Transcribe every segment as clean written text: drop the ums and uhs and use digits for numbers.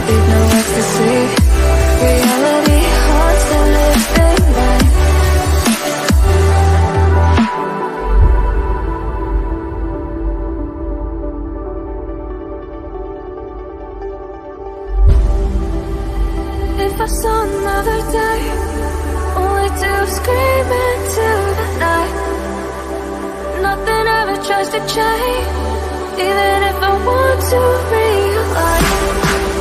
need no ecstasy. Reality haunts the living mind. If I saw another day, only to scream into the night. Nothing ever tries to change, even if I want to realize.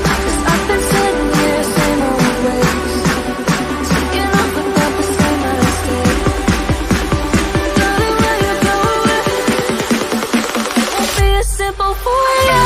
'Cause I've been sitting here, same old ways, taking off without the same mistake. Darling, when you go away, it won't be as simple for you.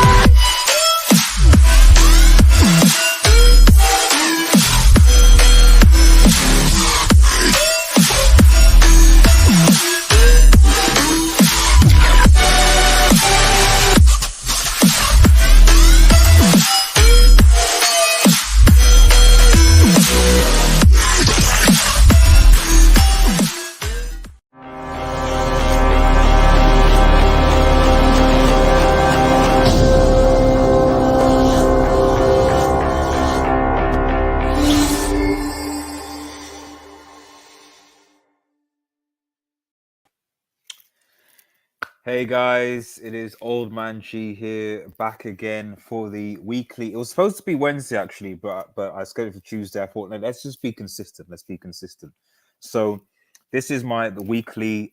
Hey guys, it is Old Man G here, back again for the weekly. It was supposed to be Wednesday actually, but I scheduled for Tuesday. I thought, no, let's just be consistent. Let's be consistent. So this is the weekly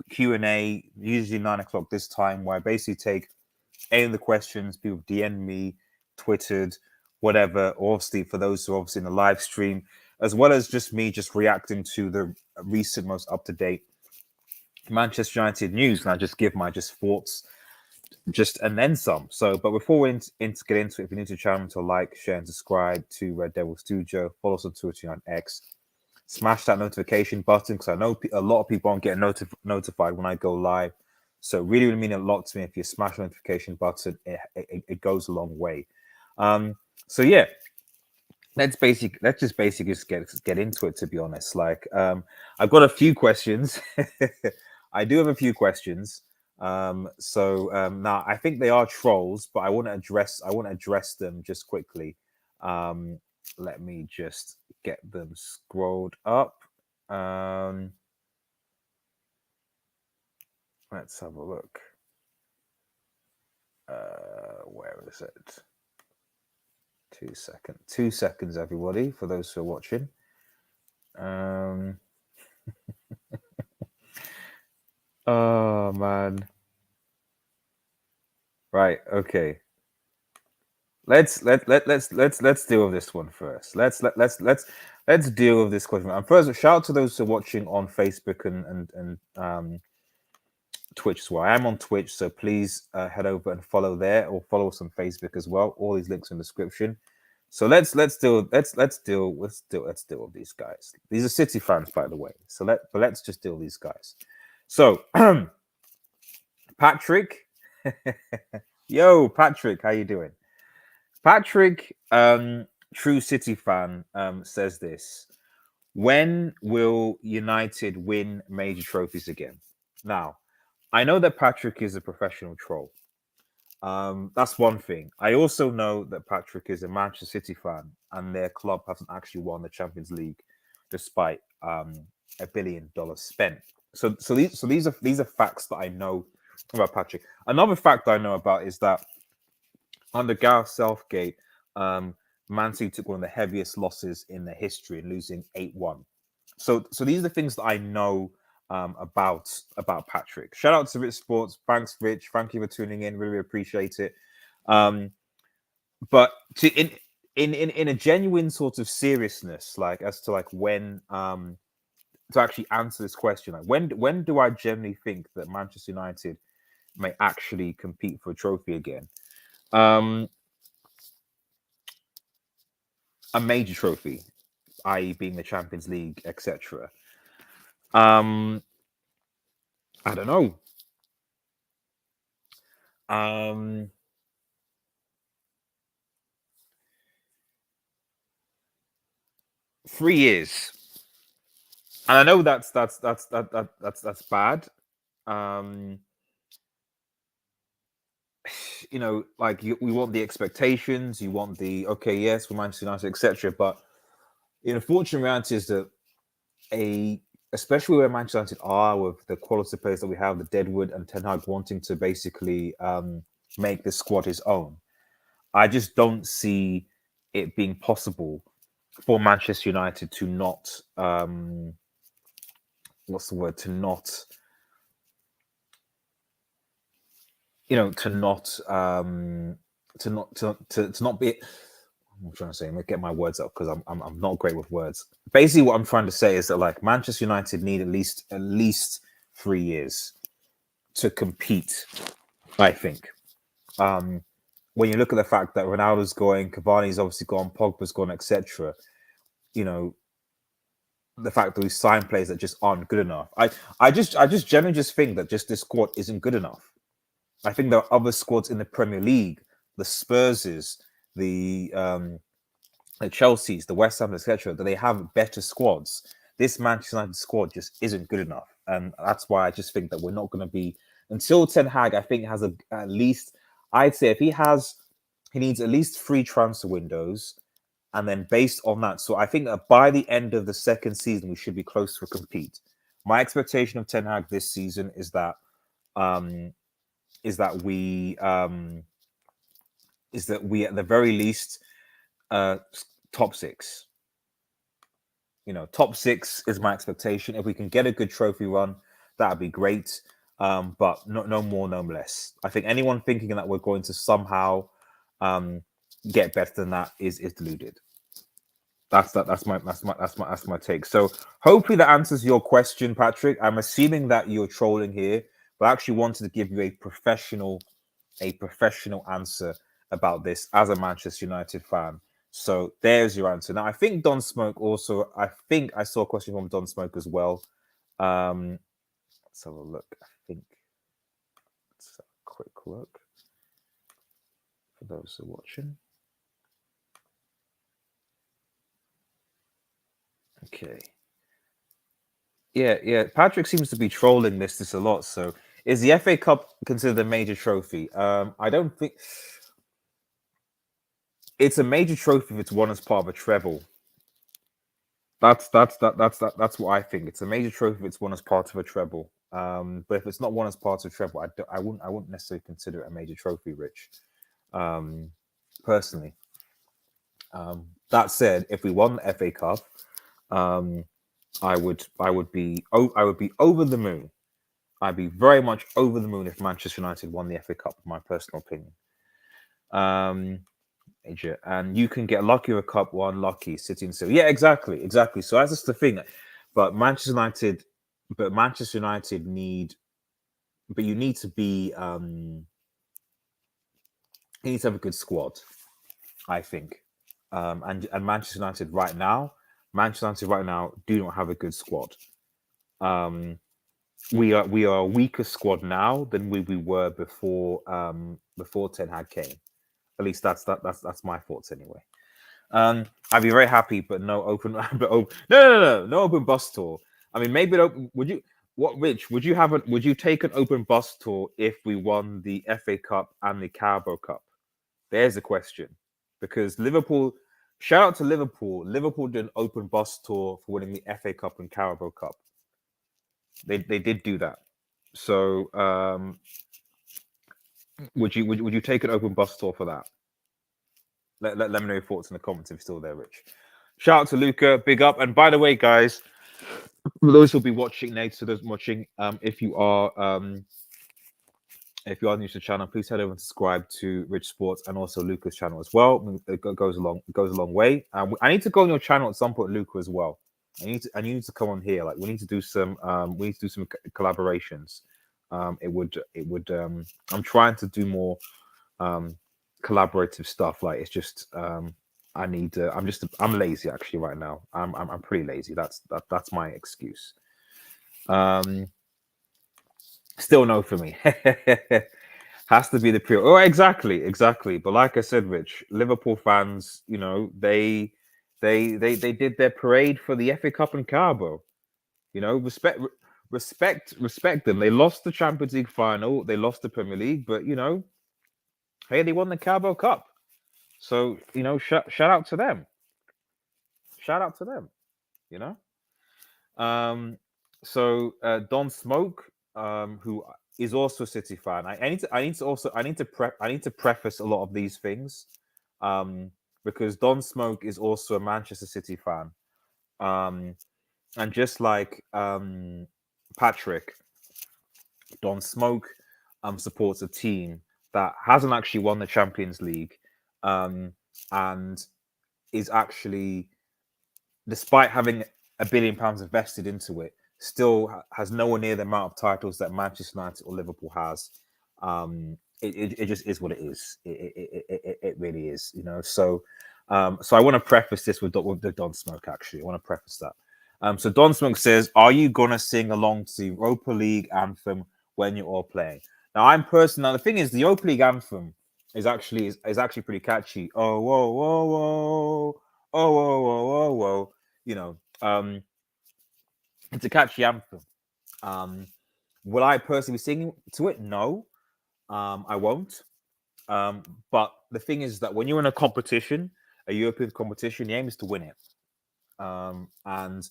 Q&A, usually 9 o'clock this time, where I basically take any of the questions people DM me, twittered, whatever. Obviously, for those who are obviously in the live stream, as well as just me just reacting to the recent, most up to date Manchester United news, and I just give my thoughts, and then some. So, but before we get into it, if you're new to the channel, to like, share, and subscribe to Red Devil Studio. Follow us on Twitter and X. Smash that notification button, because I know a lot of people aren't getting notified when I go live. So, it really mean a lot to me if you smash the notification button. It goes a long way. So yeah. Let's just basically get into it. To be honest, I've got a few questions. I do have a few questions. Now I think they are trolls, but I want to address them just quickly. Let me just get them scrolled up. Let's have a look. Where is it? 2 seconds. 2 seconds, everybody, for those who are watching. Oh man. Right, okay. Let's deal with this one first. Let's deal with this question. And first, shout out to those who are watching on Facebook and Twitch as well. I am on Twitch, so please head over and follow there, or follow us on Facebook as well. All these links in the description. So let's deal with these guys. These are City fans, by the way. So let's just deal with these guys. So Patrick, yo Patrick, how you doing? Patrick, true City fan, says this: when will United win major trophies again? Now, I know that Patrick is a professional troll. That's one thing. I also know that Patrick is a Manchester City fan, and their club hasn't actually won the Champions League, despite $1 billion spent. So these are facts that I know about Patrick. Another fact I know about is that under Gareth Southgate, Man City took one of the heaviest losses in their history, losing 8-1. So these are the things that I know about Patrick. Shout out to Rich Sports. Thanks, Rich. Thank you for tuning in. Really appreciate it. But in a genuine sort of seriousness, as to when to actually answer this question, when do I generally think that Manchester United may actually compete for a trophy again? A major trophy, i.e., being the Champions League, etc. I don't know. 3 years, and I know that's bad. like we want the expectations, you want the okay, yes, we're Manchester United, etc. But the unfortunate reality is that especially where Manchester United are with the quality of players that we have, the Deadwood and Ten Hag wanting to basically make this squad his own. I just don't see it being possible for Manchester United to not what's the word, to not to not be. I'm trying to say, I'm gonna get my words up because I'm not great with words. Basically, what I'm trying to say is that like Manchester United need at least 3 years to compete. I think. When you look at the fact that Ronaldo's going, Cavani's obviously gone, Pogba's gone, etc. The fact that we sign players that just aren't good enough. I just generally just think that just this squad isn't good enough. I think there are other squads in the Premier League, the Spurses, the Chelsea's, the West Ham, etc., that they have better squads. This Manchester United squad just isn't good enough, and that's why I just think that we're not going to be until Ten Hag. I think has at least, I'd say, if he needs at least 3 transfer windows, and then based on that, so I think that by the end of the second season we should be close to a compete. My expectation of Ten Hag this season is that we at the very least top 6. Top 6 is my expectation. If we can get a good trophy run, that'd be great. But no more, no less. I think anyone thinking that we're going to somehow get better than that is deluded. That's my take. So hopefully that answers your question, Patrick. I'm assuming that you're trolling here, but I actually wanted to give you a professional answer about this as a Manchester United fan. So there's your answer. Now I think Don Smoke also. I think I saw a question from Don Smoke as well. Let's have a look. I think let's have a quick look for those who are watching. Okay. Yeah. Patrick seems to be trolling this a lot. So, is the FA Cup considered a major trophy? I don't think it's a major trophy if it's won as part of a treble. That's what I think. It's a major trophy if it's won as part of a treble. But if it's not won as part of a treble, I wouldn't necessarily consider it a major trophy, Rich. Personally. That said, if we won the FA Cup, I would be over the moon. I'd be very much over the moon if Manchester United won the FA Cup, in my personal opinion. And you can get lucky with a cup, one lucky sitting still. Yeah, exactly. So that's just the thing. But Manchester United need to be you need to have a good squad, I think. And Manchester United right now do not have a good squad. We are a weaker squad now than we were before Ten Hag came. At least that's my thoughts anyway. I'd be very happy, but no open bus tour. I mean, maybe Rich? Would you take an open bus tour if we won the FA Cup and the Carabao Cup? There's the question. Because Liverpool, shout out to Liverpool. Liverpool did an open bus tour for winning the FA Cup and Carabao Cup. They did do that. So would you take an open bus tour for that? Let me know your thoughts in the comments if you're still there, Rich. Shout out to Luca, big up. And by the way, guys, for those who'll be watching, Nate, those watching, if you are new to the channel, please head over and subscribe to Rich Sports and also Luca's channel as well. It goes a long way. I need to go on your channel at some point, Luca, as well. You need to come on here. Like we need to do some collaborations. It would I'm trying to do more collaborative stuff. Like it's just I'm lazy actually right now. I'm pretty lazy. That's my excuse. Still no for me. Has to be the pure. Oh, exactly. But like I said, Rich, Liverpool fans, they did their parade for the FA Cup and Carabao. Respect them. They lost the Champions League final. They lost the Premier League, but Hey, they won the Carabao Cup. So, shout out to them. Shout out to them, you know? Don Smoke, who is also a City fan. I need to preface a lot of these things, because Don Smoke is also a Manchester City fan, and just like Patrick, Don Smoke supports a team that hasn't actually won the Champions League, and is actually, despite having £1 billion invested into it, still has nowhere near the amount of titles that Manchester United or Liverpool has. It just is what it is. It really is, So, I want to preface this with the Don Smoke. Actually, I want to preface that. So Don Smoke says, "Are you gonna sing along to the Europa League anthem when you're all playing?" Now, the thing is, the Europa League anthem is actually pretty catchy. Oh, whoa, whoa, whoa, oh, whoa, whoa, whoa, whoa. It's a catchy anthem. Will I personally be singing to it? No, I won't. But the thing is that when you're in a competition, a European competition, the aim is to win it. And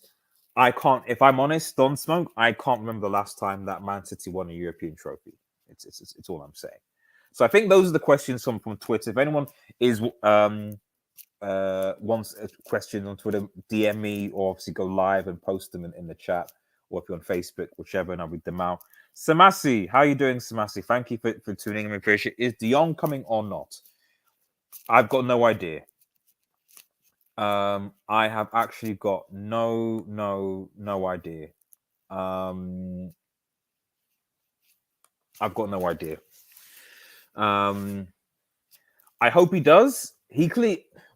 I can't, if I'm honest, Don Smoke, I can't remember the last time that Man City won a European trophy. It's all I'm saying. So I think those are the questions from Twitter. If anyone is wants a question on Twitter, DM me, or obviously go live and post them in the chat, or if you're on Facebook, whichever, and I'll read them out. Samasi, how are you doing, Samasi? Thank you for tuning in. I appreciate it. Is De Jong coming or not? I've got no idea. I have actually got no idea. I've got no idea. I hope he does.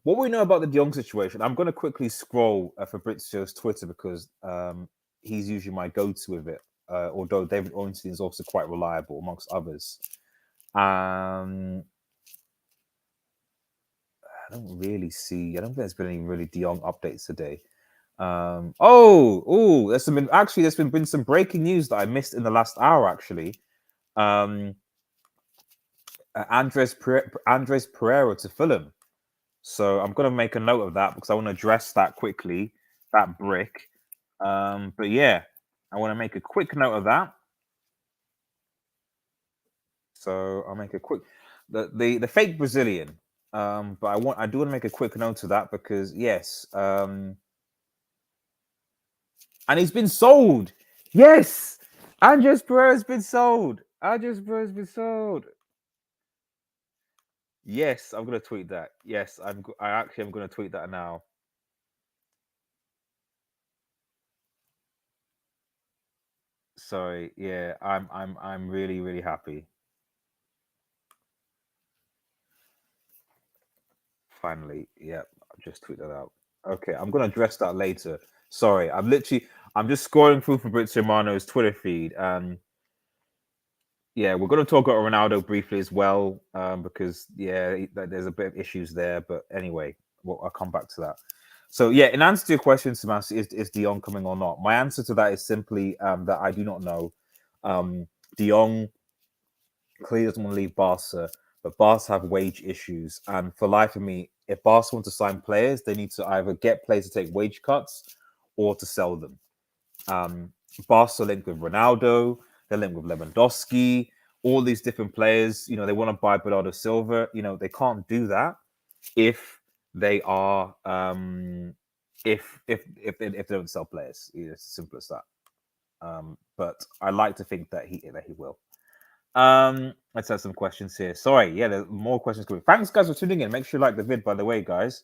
What we know about the De Jong situation, I'm going to quickly scroll Fabrizio's Twitter, because he's usually my go-to with it. Although David Ornstein is also quite reliable, amongst others. I don't think there's been any really De Jong updates today. There's been some breaking news that I missed in the last hour, actually. Andres Pereira to Fulham. So I'm going to make a note of that, because I want to address that quickly, that brick. But yeah, I want to make a quick note of that. So I'll make a quick the fake Brazilian. But I do want to make a quick note of that, because yes, and he's been sold. Yes, Andres Pereira's been sold. Yes, I'm gonna tweet that. Yes, I'm gonna tweet that now. Sorry, yeah, I'm really, really happy. Finally, yeah, I just tweeted that out. Okay, I'm gonna address that later. Sorry, I'm just scrolling through Fabrizio Romano's Twitter feed, and yeah, we're gonna talk about Ronaldo briefly as well, because there's a bit of issues there. But anyway, I'll come back to that. So yeah, in answer to your question, Sebastian, is De Jong coming or not? My answer to that is simply that I do not know. De Jong clearly doesn't want to leave Barca, but Barca have wage issues, and for life of me, if Barca want to sign players, they need to either get players to take wage cuts or to sell them. Barca linked with Ronaldo, they're linked with Lewandowski, all these different players. They want to buy Bernardo Silva. They can't do that if they are if they don't sell players. It's as simple as that. But I like to think that he will. Let's have some questions here. Sorry, yeah, there's more questions coming. Thanks, guys, for tuning in. Make sure you like the vid, by the way, guys.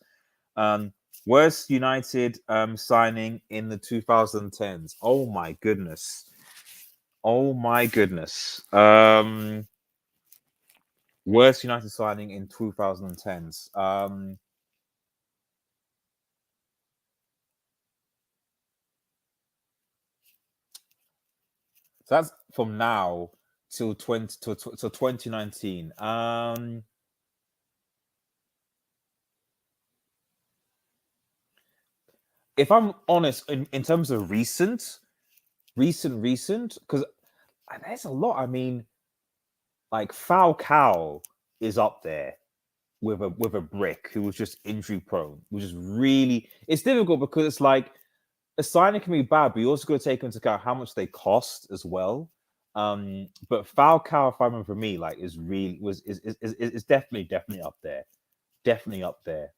Worst United signing in the 2010s. Oh my goodness. Worst United signing in 2010s. So that's from now till 2019. If I'm honest, in terms of recent, because there's a lot. I mean, like Falcao, is up there with a brick who was just injury prone, which is really it's difficult because it's like a signing can be bad, but you also got to take into account how much they cost as well. But Falcao, if I remember for me, like is really was is definitely up there, definitely up there.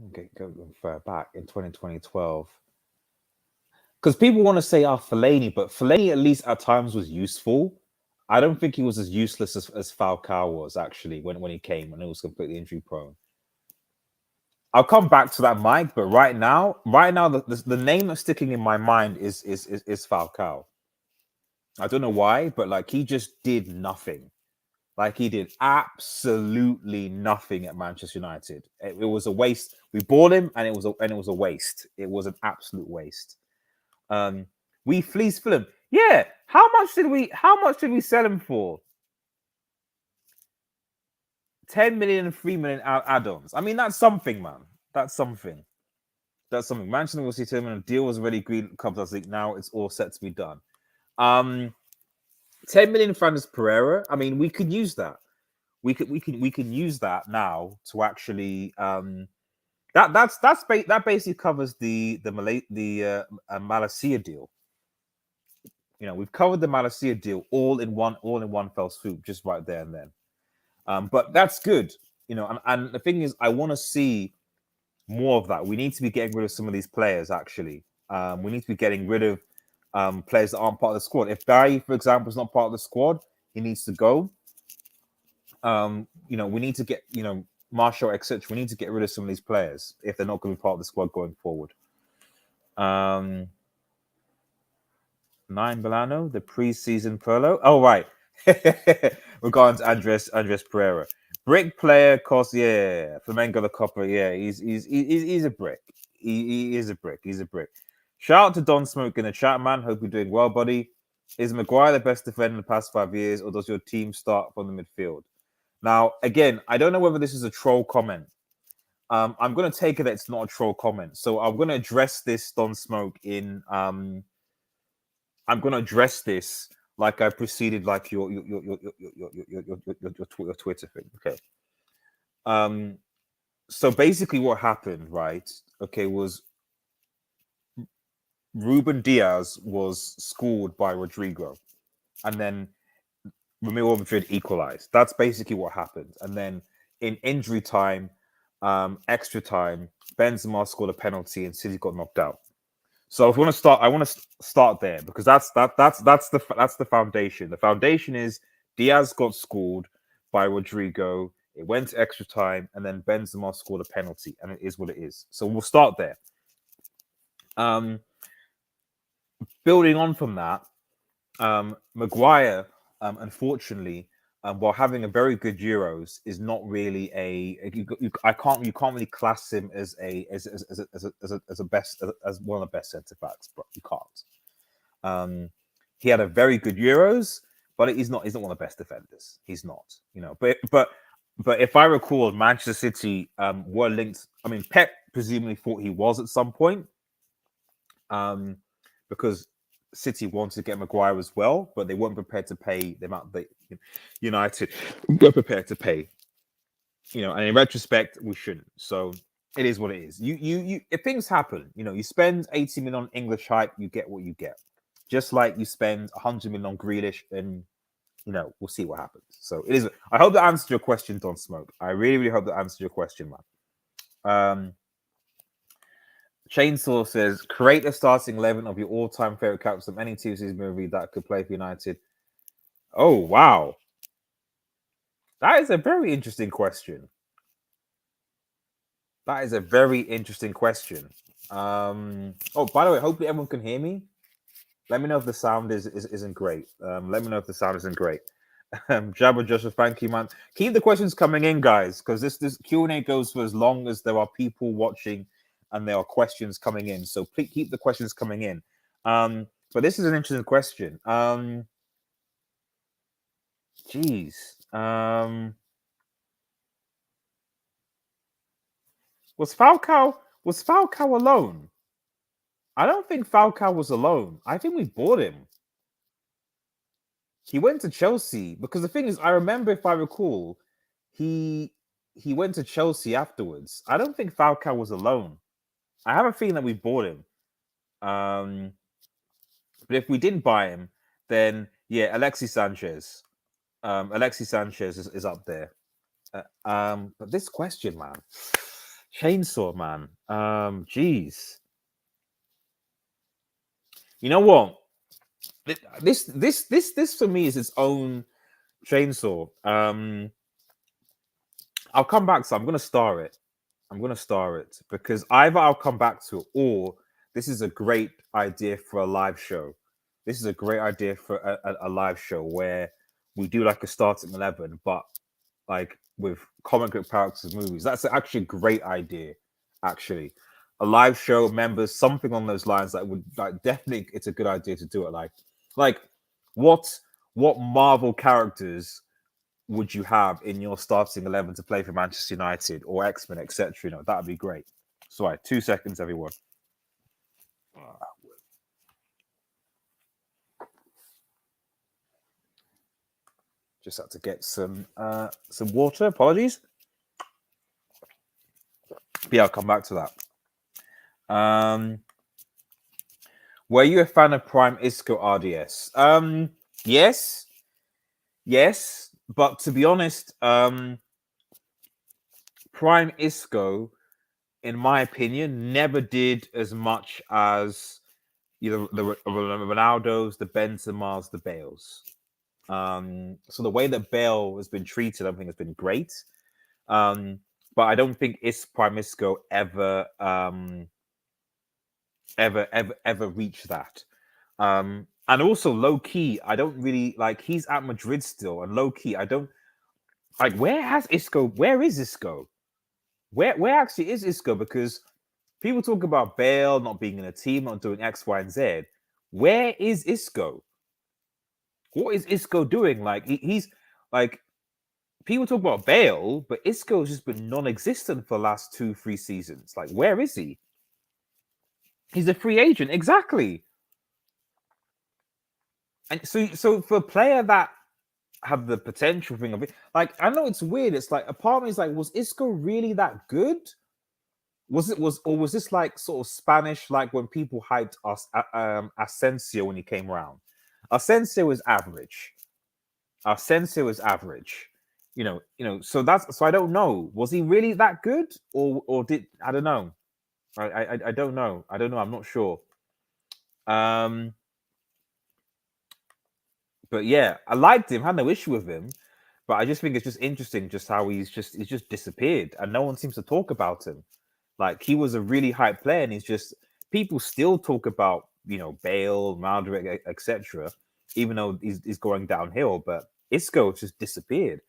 Okay, go further back in 2012. Because people want to say, Fellaini, but Fellaini at least at times was useful. I don't think he was as useless as Falcao was actually when he came and he was completely injury prone. I'll come back to that, Mike. But right now, the name that's sticking in my mind is Falcao. I don't know why, but like he just did nothing. Like he did absolutely nothing at Manchester United. It was a waste. We bought him, and it was a waste. It was an absolute waste. We fleeced Fulham. Yeah. How much did we sell him for? 10 million and 3 million add-ons. I mean, that's something, man. That's something. That's something. Manchester will see him, and a deal was already agreed. I think now it's all set to be done. 10 million Fernandez Pereira. I mean, we could use that. We can use that now to actually that basically covers the Malacia deal. You know, we've covered the Malacia deal all in one fell swoop, just right there and then. But that's good, you know. And the thing is, I want to see more of that. We need to be getting rid of some of these players. Actually, we need to be getting rid of players that aren't part of the squad. If Barry, for example, is not part of the squad, he needs to go. You know, we need to get, you know, Marshall, etc. We need to get rid of some of these players if they're not going to be part of the squad going forward. 9 Milano, the preseason Perlo. Oh, right. We're going to Andres Pereira. Brick player cost, yeah. Flamengo the Copper, yeah. He's a brick. He is a brick. He's a brick. Shout out to Don Smoke in the chat, man. Hope you're doing well, buddy. Is Maguire the best defender in the past 5 years, or does your team start from the midfield? Now, again, I don't know whether this is a troll comment. I'm going to take it that it's not a troll comment. So I'm going to address this, Don Smoke, in I'm going to address this like I preceded like your Twitter thing. Okay. So basically what happened, right? Okay, was Ruben Diaz was scored by Rodrigo, and then Real Madrid equalized. That's basically what happened. And then in injury time, extra time, Benzema scored a penalty and City got knocked out. So if we want to start, I want to start there because that's the foundation. The foundation is Diaz got scored by Rodrigo. It went to extra time, and then Benzema scored a penalty, and it is what it is. So we'll start there. Building on from that, Maguire, unfortunately, while having a very good Euros, is not really you can't really class him as a best as one of the best centre backs, but you can't. He had a very good Euros, but he's not one of the best defenders. He's not, you know. But if I recall, Manchester City were linked. I mean, Pep presumably thought he was at some point, because City wanted to get Maguire as well, but they weren't prepared to pay the amount that United were prepared to pay. You know, and in retrospect, we shouldn't. So it is what it is. You if things happen, you know, you spend 80 million on English hype, you get what you get. Just like you spend 100 million on Grealish, and you know, we'll see what happens. So it is. I hope that answered your question, Don Smoke. I really, really hope that answered your question, man. Chainsaw says, create a starting 11 of your all-time favorite captains from any two season movie that could play for United. Oh, wow. That is a very interesting question. That is a very interesting question. Oh, by the way, hopefully everyone can hear me. Let me know if the sound isn't great. Let me know if the sound isn't great. Jabba Joshua, thank you, man. Keep the questions coming in, guys, because this Q&A goes for as long as there are people watching and there are questions coming in. So please keep the questions coming in. But this is an interesting question. Geez. Was Falcao alone? I don't think Falcao was alone. I think we bought him. He went to Chelsea because the thing is, I remember, if I recall, he he went to Chelsea afterwards. I don't think Falcao was alone. I have a feeling that we bought him. Um, but if we didn't buy him, then yeah, Alexis Sanchez. Alexis Sanchez is up there. But this question, man, chainsaw, man. Jeez. You know what? This for me is its own chainsaw. I'll come back. So I'm gonna star it. I'm gonna star it because either I'll come back to it, or this is a great idea for a live show. This is a great idea for a live show where we do like a starting 11, but like with comic book characters movies. That's actually a great idea. Actually, a live show, members, something on those lines that would like definitely. It's a good idea to do it. Like what Marvel characters would you have in your starting 11 to play for Manchester United or X-Men, etc.? You know, that would be great. Sorry, 2 seconds, everyone. Just had to get some water. Apologies. But yeah, I'll come back to that. Were you a fan of Prime Isco RDS? Yes, but to be honest, Prime Isco, in my opinion, never did as much as either the Ronaldos, the Benzemas, the Bales. So the way that Bale has been treated, I think, has been great. But I don't think Prime Isco ever reached that. And also low key, I don't really like. He's at Madrid still, and low key, I don't like. Where is Isco? Where actually is Isco? Because people talk about Bale not being in a team, not doing X, Y, and Z. Where is Isco? What is Isco doing? Like he's like people talk about Bale, but Isco's just been non-existent for the last 2-3 seasons. Like, where is he? He's a free agent, exactly. And so for a player that have the potential thing of it, like I know it's weird. It's like a part of me is like, was Isco really that good? Was this like sort of Spanish, like when people hyped us Asensio when he came around? Asensio is average. Asensio is average. So I don't know. Was he really that good, or did I don't know? I don't know. I don't know. I'm not sure. But yeah, I liked him. Had no issue with him. But I just think it's just interesting, just how he's just disappeared, and no one seems to talk about him. Like he was a really hype player, and he's just people still talk about Bale, Ronaldo, etc. Even though he's going downhill, but Isco just disappeared.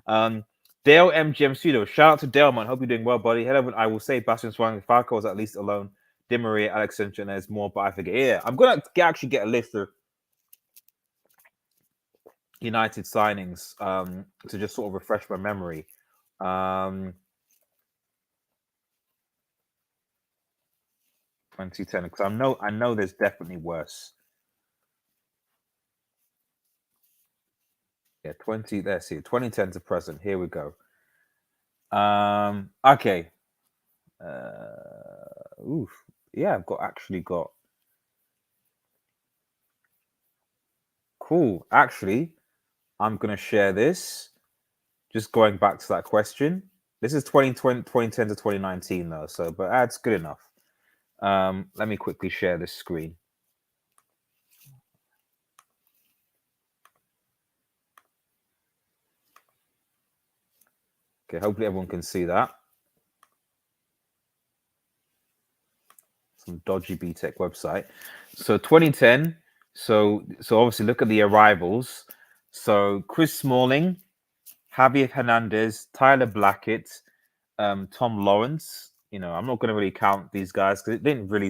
Dale MGM Pseudo, shout out to Dale, man. Hope you're doing well, buddy. Hello, I will say Bastian Swang, Falco was at least alone. Di Maria, Alex Sanchez, more, but I forget. Yeah, I'm gonna actually get a list of United signings to just sort of refresh my memory. 2010, because I know there's definitely worse. Yeah, 20. Let's see, 2010 to present. Here we go. Okay. Oof. Yeah, I've actually got. Cool. Actually, I'm gonna share this. Just going back to that question. This is 2010 to 2019 though, so but that's good enough. Let me quickly share this screen. Okay, hopefully everyone can see that. Some dodgy BTEC website. So 2010. So obviously look at the arrivals. So Chris Smalling, Javier Hernandez, Tyler Blackett, Tom Lawrence. I'm not going to really count these guys because they didn't really.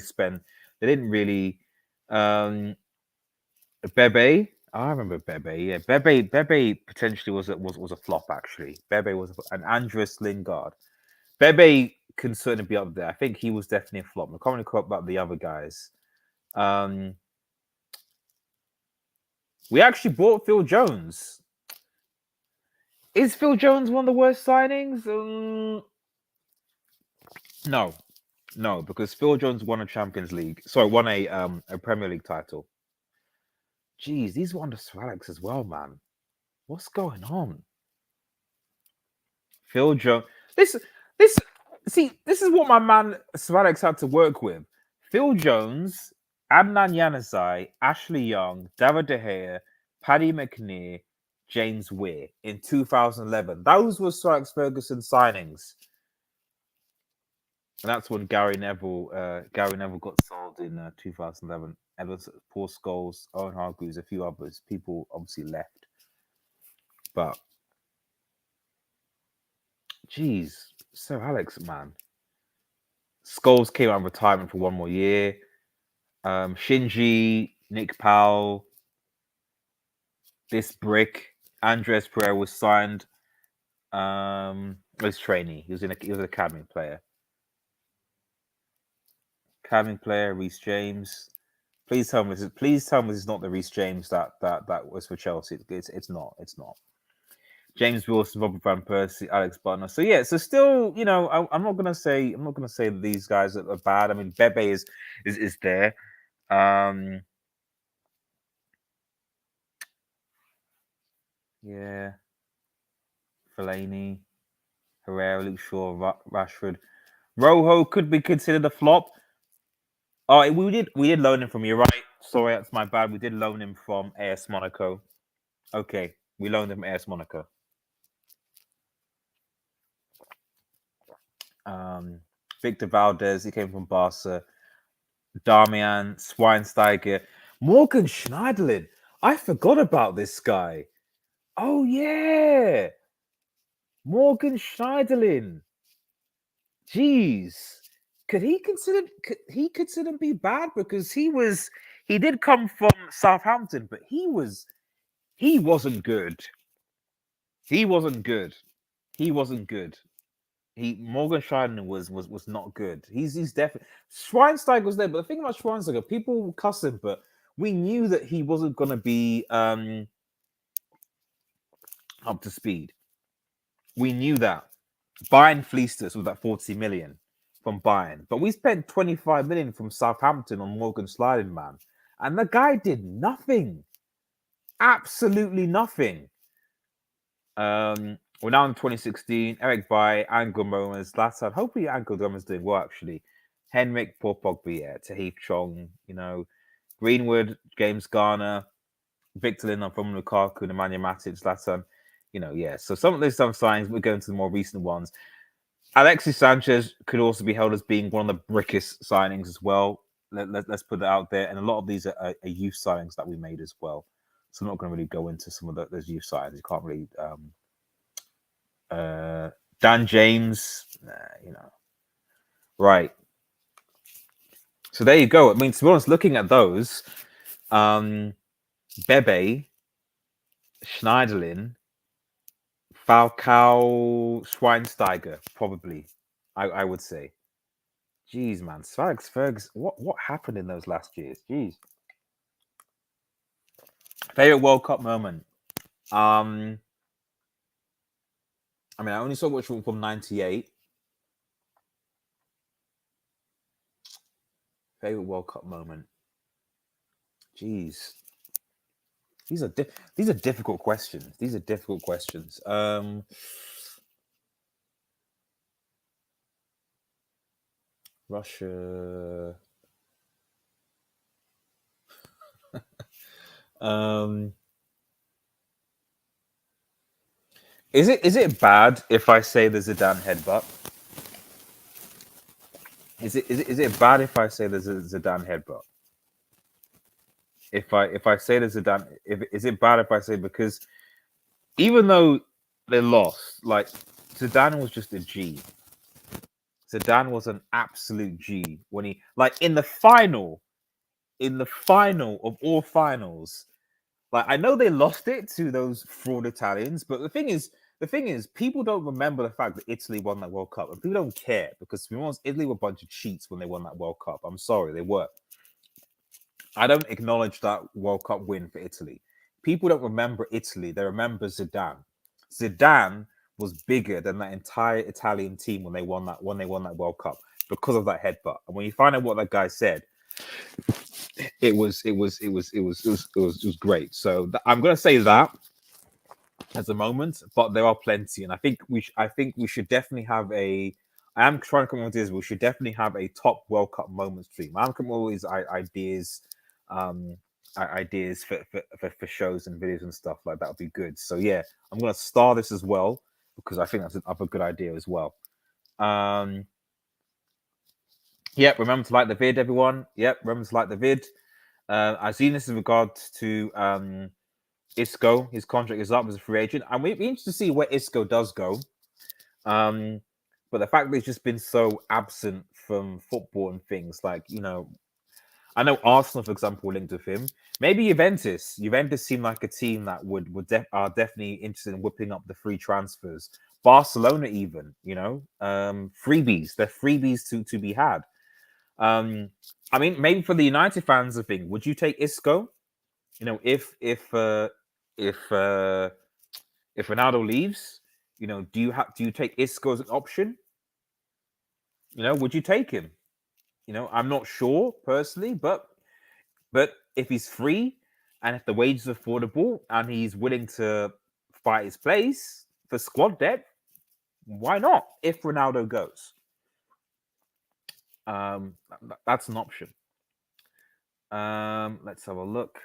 Bebe. I remember Bebe. Yeah, Bebe potentially was a flop actually. Bebe was an Andres Lingard. Bebe can certainly be up there. I think he was definitely a flop. I can't really quote about the other guys. We actually bought Phil Jones. Is Phil Jones one of the worst signings? No, because Phil Jones won a Champions League. Sorry, won a Premier League title. Jeez, these were under Sir Alex as well, man. What's going on? Phil Jones. This. See, this is what my man Sir Alex had to work with. Phil Jones, Adnan Januzaj, Ashley Young, David De Gea, Paddy McNair, James Weir in 2011. Those were Sir Alex Ferguson signings. And that's when Gary Neville got sold in 2011. Evans, Paul Scholes, Owen Hargreaves, a few others. People obviously left. But, geez, Sir Alex, man. Scholes came out of retirement for one more year. Shinji, Nick Powell, this brick, Andres Pereira was signed as trainee. He was an academy player. Academy player, Reece James. Please tell me this is not the Reece James that was for Chelsea. It's not. James Wilson, Robert Van Persie, Alex Butler. So yeah, so still, I'm not gonna say that these guys are bad. I mean, Bebe is there. Yeah. Fellaini, Herrera, Luke Shaw, Rashford. Rojo could be considered a flop. Oh, we did loan him from you, right? Sorry, that's my bad. We did loan him from AS Monaco. Okay, we loaned him from AS Monaco. Victor Valdez, he came from Barca. Damian, Schweinsteiger, Morgan Schneiderlin. I forgot about this guy. Oh yeah, Morgan Schneiderlin. Jeez, could he consider be bad, because he did come from Southampton, but he wasn't good. Morgan Schneiderlin was not good. He's definitely. Schweinsteiger was there, but the thing about Schweinsteiger, people cuss him, but we knew that he wasn't going to be up to speed. We knew that. Bayern fleeced us with that 40 million from Bayern, but we spent 25 million from Southampton on Morgan Schneiderlin, man, and the guy did nothing. Absolutely nothing. We're now in 2016. Eric Bailly, Angel Gomez, Zlatan. Hopefully, Angel Gomez doing well, actually. Henrik, Paul Pogba, yeah. Tahith Chong, Greenwood, James Garner, Victor Lindelof, from Lukaku, Nemanja Matic, Zlatan. Yeah. So some of those signs, we're going to the more recent ones. Alexis Sanchez could also be held as being one of the brickest signings as well. Let's put it out there. And a lot of these are youth signings that we made as well. So I'm not going to really go into some of those youth signings. You can't really... Dan James, right. So there you go. I mean, to be honest, looking at those, Bebe, Schneiderlin, Falcao, Schweinsteiger, probably, I would say. Jeez, man, Alex Ferguson, what happened in those last years? Jeez. Favorite World Cup moment. I mean, I only saw which one from '98. Favorite World Cup moment. Jeez. These are difficult questions. Russia. Is it bad if I say the Zidane headbutt? Is it bad if I say there's a Zidane headbutt? If I say there's Zidane, is it bad if I say, because even though they lost, like, Zidane was just a G. Zidane was an absolute G when he, like, in the final of all finals. Like, I know they lost it to those fraud Italians, but the thing is, people don't remember the fact that Italy won that World Cup, and people don't care, because to be honest, Italy were a bunch of cheats when they won that World Cup. I'm sorry, they were. I don't acknowledge that World Cup win for Italy. people don't remember Italy. They remember Zidane. Zidane was bigger than that entire Italian team when they won that World Cup because of that headbutt. And when you find out what that guy said, it was great. So I'm going to say that at the moment, but there are plenty, and I think we should definitely have a. I am trying to come up with this. We should definitely have a top World Cup moment stream. I'm coming up with these ideas, ideas for shows and videos and stuff like that would be good. So yeah, I'm going to star this as well because I think that's a good idea as well. Yep, remember to like the vid, everyone. Yep, remember to like the vid. I've seen this in regards to Isco. His contract is up as a free agent, and we'd be interested to see where Isco does go. But the fact that he's just been so absent from football and things, like, you know, I know Arsenal, for example, linked with him. Maybe Juventus. Juventus seem like a team that are definitely interested in whipping up the free transfers. Barcelona, even, you know, freebies. They're freebies to be had. I mean, maybe for the United fans, the thing, would you take Isco? You know, if Ronaldo leaves, you know, do you take Isco as an option? You know, would you take him? You know, I'm not sure personally, but if he's free and if the wages are affordable and he's willing to fight his place for squad depth, why not? If Ronaldo goes, that's an option. Let's have a look.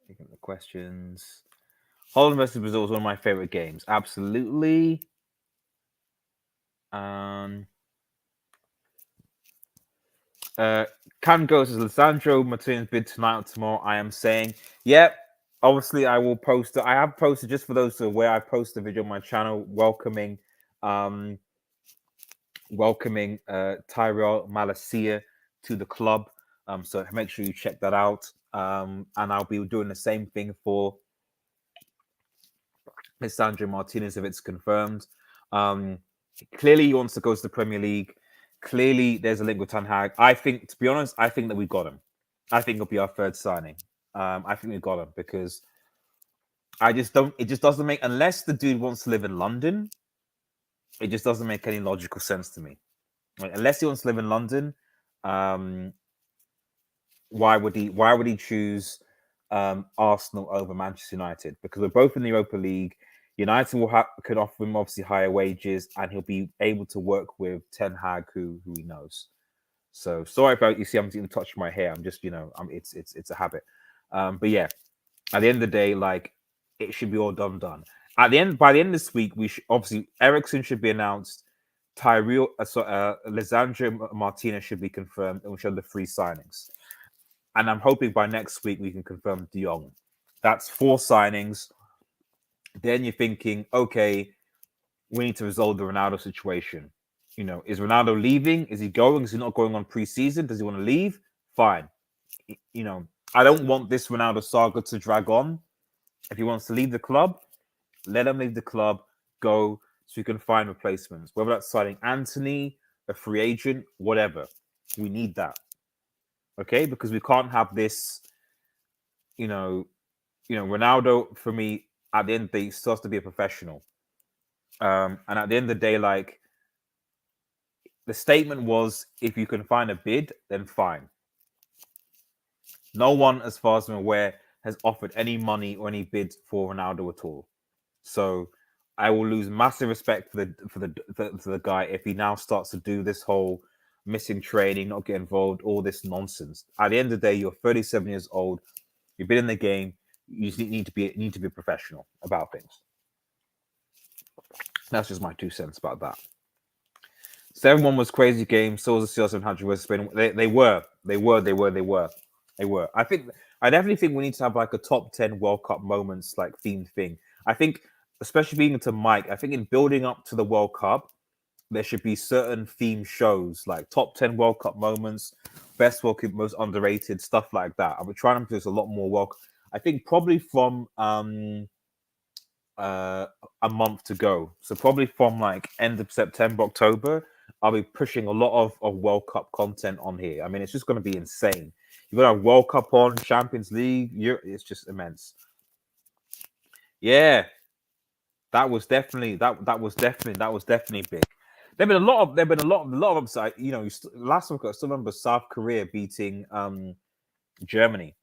Taking the questions. Holland versus Brazil was one of my favorite games. Absolutely. Can goes as Lisandro Martinez bid tonight or tomorrow. I am saying, yep. Obviously, I will post. I have posted, just for those who are aware, I post a video on my channel welcoming Tyrell Malacia to the club. So make sure you check that out. And I'll be doing the same thing for Lisandro Martinez if it's confirmed. Clearly, he wants to go to the Premier League. Clearly, there's a link with Ten Hag. I think, to be honest, I think that we got him. I think it'll be our third signing. I think we got him because I just don't. It just doesn't make, unless the dude wants to live in London. It just doesn't make any logical sense to me. Like, unless he wants to live in London, why would he choose Arsenal over Manchester United? Because we're both in the Europa League. United could offer him obviously higher wages, and he'll be able to work with Ten Hag, who he knows. So sorry about, you see, I'm even touching my hair. I'm just, you know, it's a habit. But yeah, at the end of the day, like, it should be all done. By the end of this week, we should obviously, Eriksen should be announced. Lisandro Martinez should be confirmed, and we should have the free signings. And I'm hoping by next week we can confirm De Jong. That's 4 signings. Then you're thinking, okay, we need to resolve the Ronaldo situation. You know, is Ronaldo leaving? Is he going? Is he not going on pre-season? Does he want to leave? Fine. You know, I don't want this Ronaldo saga to drag on. If he wants to leave the club, let him leave the club, go, so you can find replacements. Whether that's signing Anthony, a free agent, whatever. We need that. Okay? Because we can't have this, you know, Ronaldo, for me, at the end of the day, still has to be a professional. And at the end of the day, like, the statement was, if you can find a bid, then fine. No one, as far as I'm aware, has offered any money or any bids for Ronaldo at all. So I will lose massive respect for the guy if he now starts to do this whole missing training, not get involved, all this nonsense. At the end of the day, you're 37 years old. You've been in the game. You need to be a professional about things. That's just my 2 cents about that. 7-1 was crazy game. So was the CR700 versus Spain. They were. I definitely think we need to have like a top 10 World Cup moments, like, themed thing. I think, especially being into Mike, I think in building up to the World Cup, there should be certain theme shows, like top 10 World Cup moments, best World Cup, most underrated, stuff like that. I've been trying to produce a lot more World Cup. I think probably from a month to go. So probably from like end of September, October, I'll be pushing a lot of World Cup content on here. I mean, it's just going to be insane. You got a World Cup on, Champions League. It's just immense. Yeah, that was definitely big. There've been a lot of upside. You know, last week I still remember South Korea beating Germany.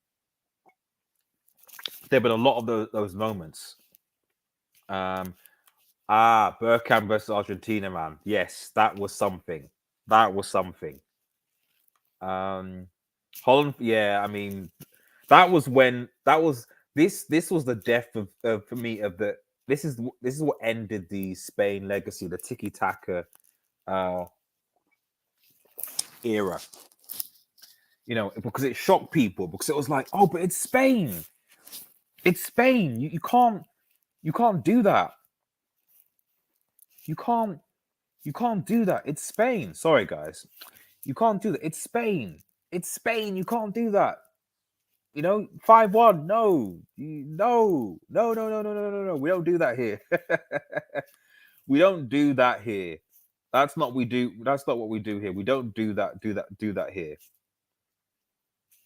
There've been a lot of those moments. Bergkamp versus Argentina, man. Yes, that was something. Holland, yeah. I mean, this was the death of for me of the. This is what ended the Spain legacy, the tiki taka era. You know, because it shocked people, because it was like, oh, but it's Spain. It's Spain. You can't do that. You can't do that. It's Spain. Sorry, guys. You can't do that. It's Spain. It's Spain. You can't do that. You know, 5-1. No. No. We don't do that here. We don't do that here. That's not what we do. That's not what we do here. We don't do that. Do that here.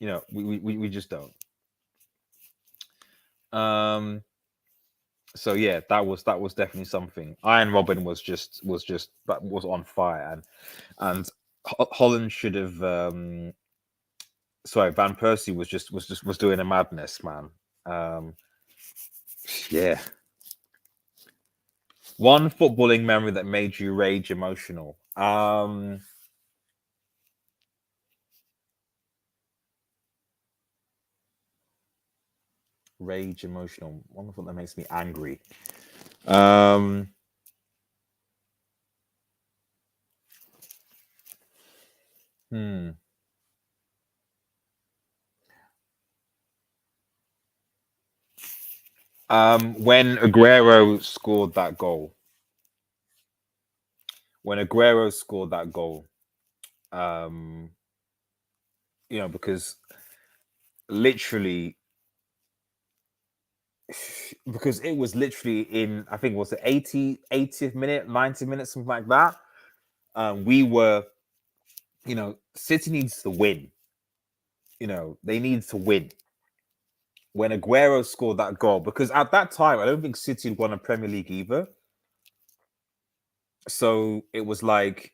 You know, we just don't. So yeah, that was definitely something. Iron Robin was on fire, and Holland should have. Sorry, Van Persie was doing a madness, man. Yeah. One footballing memory that made you rage emotional. Rage emotional. One thing that makes me angry. When Aguero scored that goal. You know, because literally, because it was literally in, I think, was it 80th minute, 90 minutes, something like that. We were, you know, City needs to win. You know, they need to win. When Aguero scored that goal, because at that time, I don't think City had won a Premier League either. So it was like,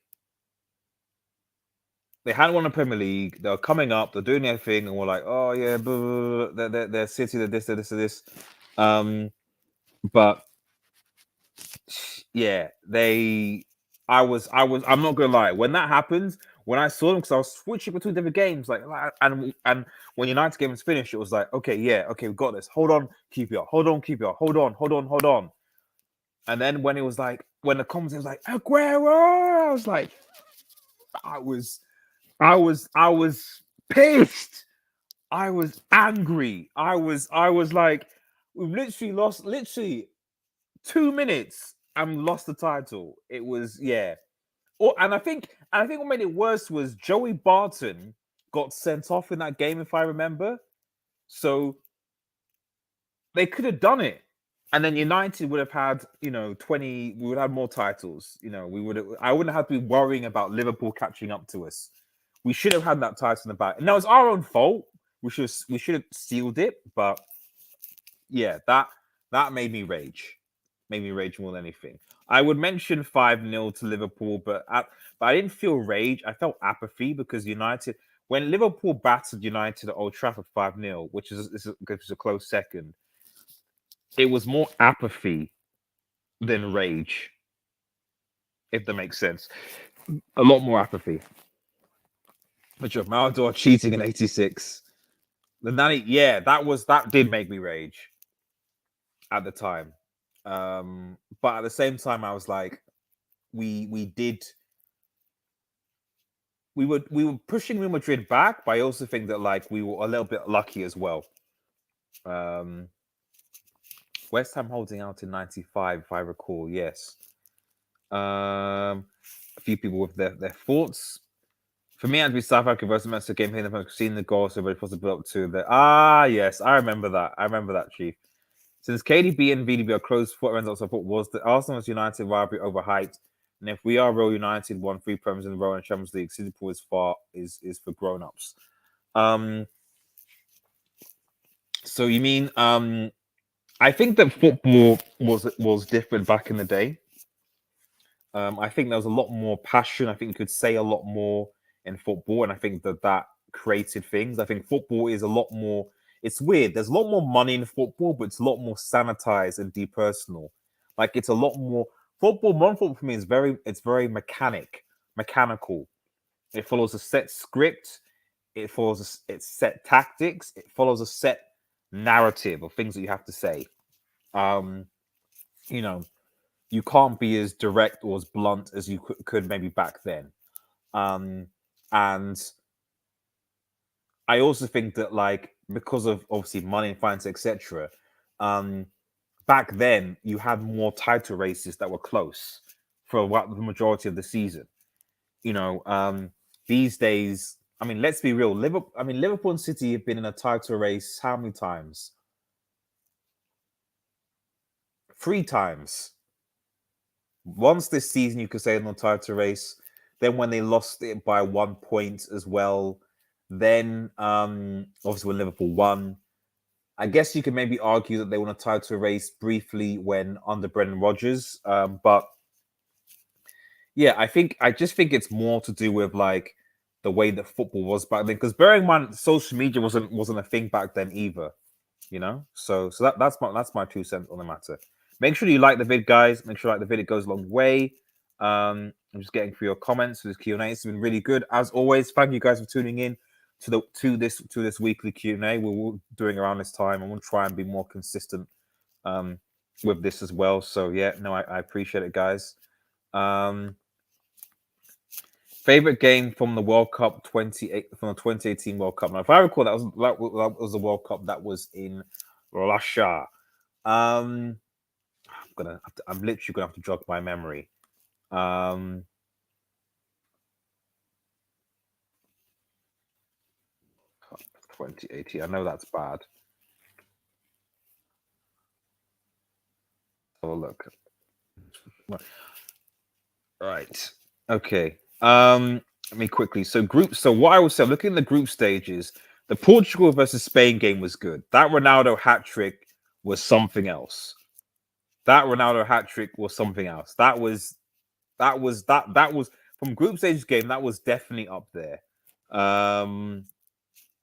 they hadn't won a Premier League. They were coming up. They're doing their thing, and we're like, "Oh yeah, blah, blah, blah. They're City. They're this. They're this. They're this." But yeah, I'm not gonna lie. When that happened, when I saw them, because I was switching between different games, like, and when United game was finished, it was like, okay, we got this. Hold on, keep it up. Hold on. And then when it was like, when the commentator was like, Aguero, I was like, I was pissed. I was angry. I was like, we've literally lost 2 minutes and lost the title. It was, yeah. And I think what made it worse was Joey Barton got sent off in that game, if I remember. So they could have done it. And then United would have had, you know, 20, we would have more titles. You know, I wouldn't have to be worrying about Liverpool catching up to us. We should have had that title in the back. And that was our own fault. We should have sealed it. But yeah, that made me rage. Made me rage more than anything. I would mention 5-0 to Liverpool, but I didn't feel rage. I felt apathy, because United, when Liverpool battered United at Old Trafford 5-0, which is a close second, it was more apathy than rage, if that makes sense. A lot more apathy. But Maldor cheating in 86. That did make me rage at the time. But at the same time, I was like, we were pushing Real Madrid back, but I also think that, like, we were a little bit lucky as well. West Ham holding out in 95, if I recall. Yes. A few people with their thoughts. For me, I'd be South Africa versus Manchester game here. I've seen the goal, so very possible up to the. Yes, I remember that, Chief. Since KDB and VDB are close foot results, I thought was the Arsenal United rivalry overhyped. And if we are Real United, won 3 Premiers in a row in the Champions League, Liverpool is for grown-ups. So you mean I think that football was different back in the day. I think there was a lot more passion. I think you could say a lot more in football, and I think that that created things. I think football is a lot more. It's weird. There's a lot more money in football, but it's a lot more sanitized and depersonal. Like it's a lot more football. Modern football for me is very mechanical. It follows a set script. It follows its set tactics. It follows a set narrative of things that you have to say. Um, you know, you can't be as direct or as blunt as you could maybe back then. Um, and I also think that like because of obviously money and finance, etc. Um, back then you had more title races that were close for what the majority of the season. You know, these days, I mean, let's be real. Liverpool and City have been in a title race how many times? 3 times. Once this season, you could say in the title race. Then when they lost it by 1 point as well. Then obviously when Liverpool won, I guess you could maybe argue that they won a title race briefly when under Brendan Rodgers. But yeah, I just think it's more to do with like the way that football was back then. Because bearing in mind, social media wasn't a thing back then either. You know, so that's my 2 cents on the matter. Make sure you like the vid, guys. Make sure you like the vid; it goes a long way. I'm just getting through your comments for this Q&A. It's been really good as always. Thank you guys for tuning in to this weekly Q&A. We're doing around this time. I'm gonna try and be more consistent with this as well. So yeah, no, I appreciate it, guys. Favorite game from the World Cup 2018 World Cup. Now, if I recall, that was the World Cup that was in Russia. I'm literally gonna have to jog my memory. 2018. I know that's bad. Have a look. Right. Okay. Let me quickly. So what I would say, looking at the group stages, the Portugal versus Spain game was good. That Ronaldo hat trick was something else. That Ronaldo hat trick was something else. That was from group stage game. That was definitely up there.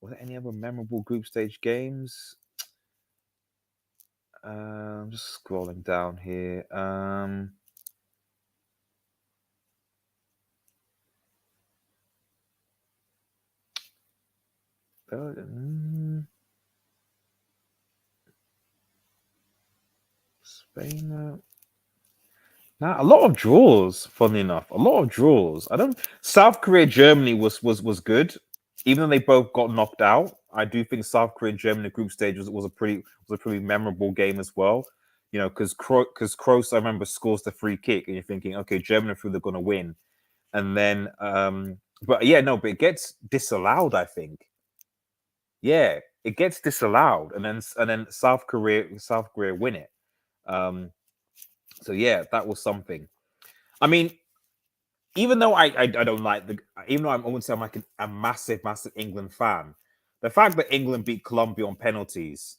Were there any other memorable group stage games? Just scrolling down here. Spain. Now a lot of draws. Funny enough, a lot of draws. I don't. South Korea, Germany was good, even though they both got knocked out. I do think South Korea, Germany group stage was a pretty memorable game as well. You know, because Kroos, I remember, scores the free kick, and you're thinking, okay, Germany through they're gonna win, and then but yeah, no, but it gets disallowed. I think, yeah, it gets disallowed, and then South Korea win it. Um, so yeah, that was something. I mean, even though I don't like even though I wouldn't say I'm like a massive England fan, the fact that England beat Colombia on penalties,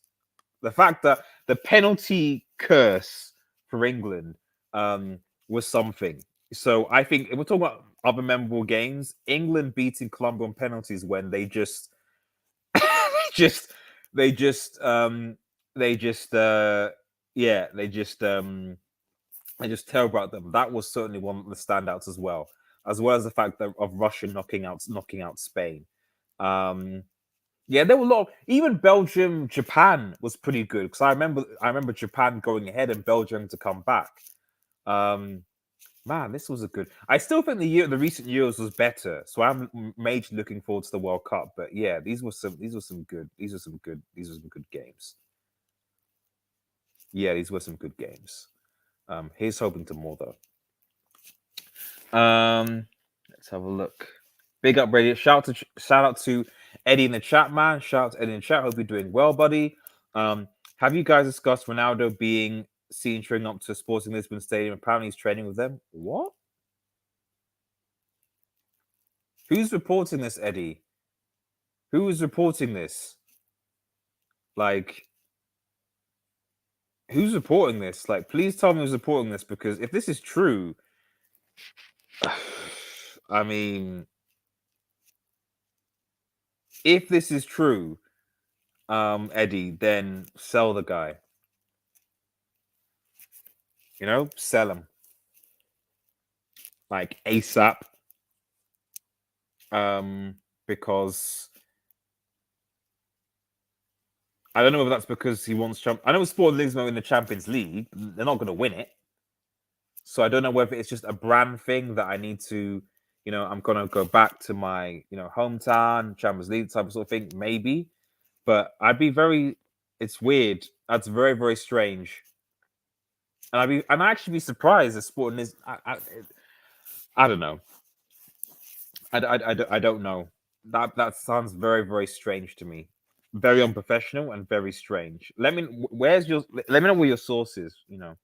the fact that the penalty curse for England was something. So I think if we're talking about other memorable games, England beating Colombia on penalties when they just just they just they just yeah they just tell about them. That was certainly one of the standouts as well as the fact that of Russia knocking out Spain. Um, yeah, there were a lot. Even Belgium, Japan was pretty good because I remember Japan going ahead and Belgium to come back. Um, man, this was a good. I still think the recent years was better, so I'm majorly looking forward to the World Cup. But yeah, these were some good games. Yeah, these were some good games. Here's hoping to more though. Let's have a look. Big up, radio. Shout out to Eddie in the chat, man. Shout out to Eddie in the chat. Hope you're doing well, buddy. Have you guys discussed Ronaldo being seen showing up to Sporting Lisbon Stadium? Apparently, he's training with them. What? Who's reporting this, Eddie? Who is reporting this? Like, who's reporting this? Like, please tell me who's reporting this, because if this is true, I mean, if this is true, Eddie, then sell the guy. You know, sell him. Like ASAP. Because I don't know if that's because he wants I know Sporting Lisbon in the Champions League. They're not going to win it. So I don't know whether it's just a brand thing that I need to, you know, I'm going to go back to my, you know, hometown, Champions League type of sort of thing, maybe. But it's weird. That's very, very strange. And I'd actually be surprised if Sporting is, I don't know. I don't know. That sounds very, very strange to me. Very unprofessional and very strange. Let me know where your source is, you know.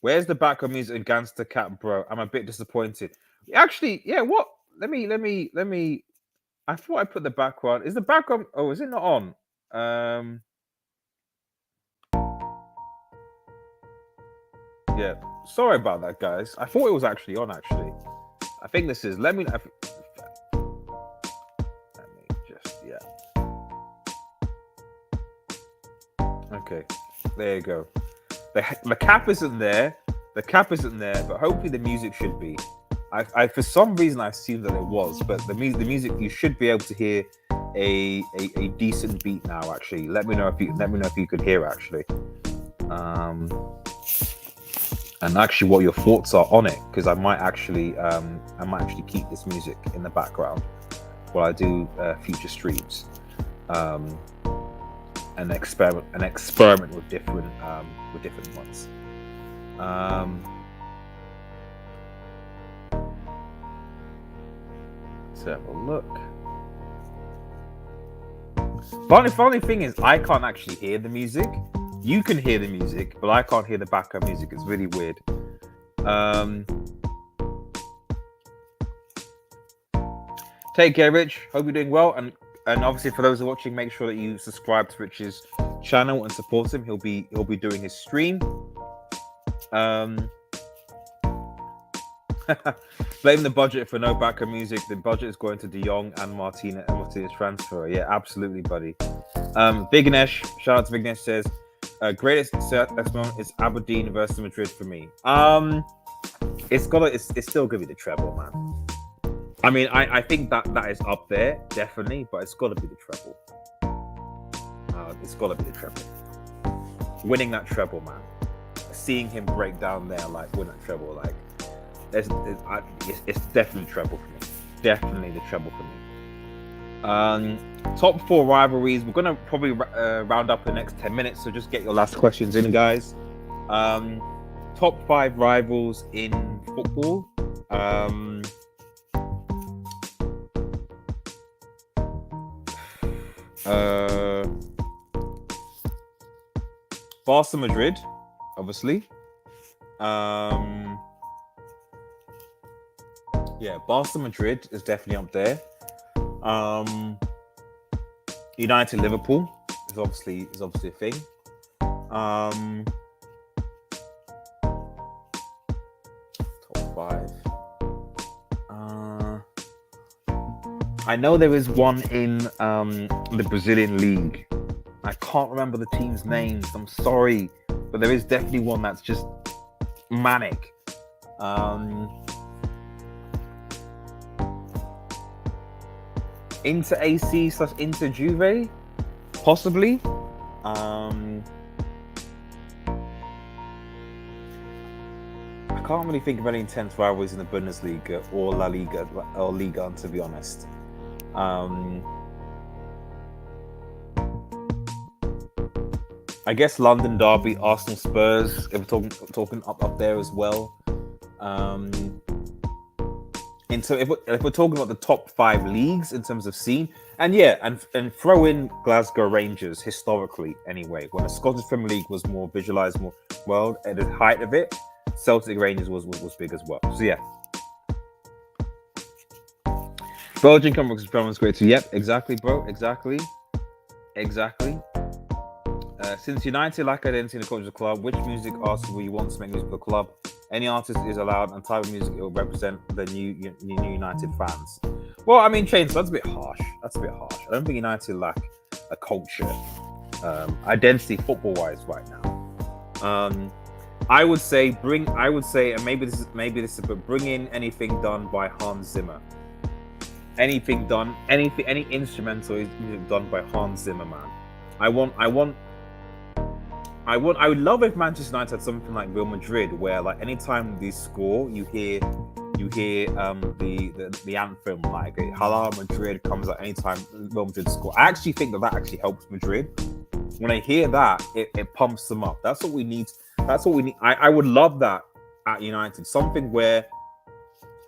Where's the background music in Gangster Cat, bro? I'm a bit disappointed. Actually, yeah, what? Let me I thought I put the background. Is the background, oh, is it not on? Yeah. Sorry about that, guys. I thought it was actually on, actually. I think this is. Let me just, yeah. Okay, there you go. The cap isn't there. The cap isn't there, but hopefully the music should be. I for some reason I assumed that it was, but the music, you should be able to hear a decent beat now. Actually, let me know if you could hear actually. And actually what your thoughts are on it, because I might actually keep this music in the background while I do future streams. And experiment with different ones. Let's have a look. Funny thing is, I can't actually hear the music. You can hear the music, but I can't hear the background music. It's really weird. Take care, Rich. Hope you're doing well. And obviously, for those who are watching, make sure that you subscribe to Rich's channel and support him. He'll be doing his stream. Blame the budget for no background music. The budget is going to De Jong and Martinez transfer. Yeah, absolutely, buddy. Vignesh, shout out to Vignesh, says greatest moment is Aberdeen versus Madrid for me. It's still gonna be the treble, man. I mean, I think that is up there, definitely, but it's got to be the treble. It's got to be the treble. Winning that treble, man. Seeing him break down there, like, win that treble, like, it's definitely treble for me. Definitely the treble for me. Top 4 rivalries. We're going to probably round up in the next 10 minutes, so just get your last questions in, guys. Top 5 rivals in football. Barca Madrid, obviously. Yeah, Barca Madrid is definitely up there. United Liverpool is obviously a thing. Top 5. I know there is one in the Brazilian league. I can't remember the team's names. I'm sorry, but there is definitely one that's just manic. Inter AC / Inter Juve, possibly. I can't really think of any intense rivalries in the Bundesliga or La Liga or Liga, to be honest. I guess London derby, Arsenal Spurs, if we're talking up there as well. And so if we're talking about the top 5 leagues in terms of scene, and yeah, and throw in Glasgow Rangers historically anyway, when the Scottish Premier League was more visualized, more well at the height of it, Celtic Rangers was big as well. So yeah. Belgian Conference was great too. Yep, exactly, bro. Exactly. Exactly. Since United lack identity in the culture of the club, which music artist will you want to make music for the club? Any artist is allowed, and type of music it will represent the new United fans. Well, I mean, Chains, that's a bit harsh. That's a bit harsh. I don't think United lack a culture, identity football-wise right now. I would say, and maybe this is, but bring in anything done by Hans Zimmer. Any instrumental music done by Hans Zimmer, man. I would love if Manchester United had something like Real Madrid, where like anytime they score, you hear the anthem, like Hala Madrid comes out anytime Real Madrid score. I actually think that actually helps Madrid. When I hear that, it pumps them up. That's what we need. I would love that at United. Something where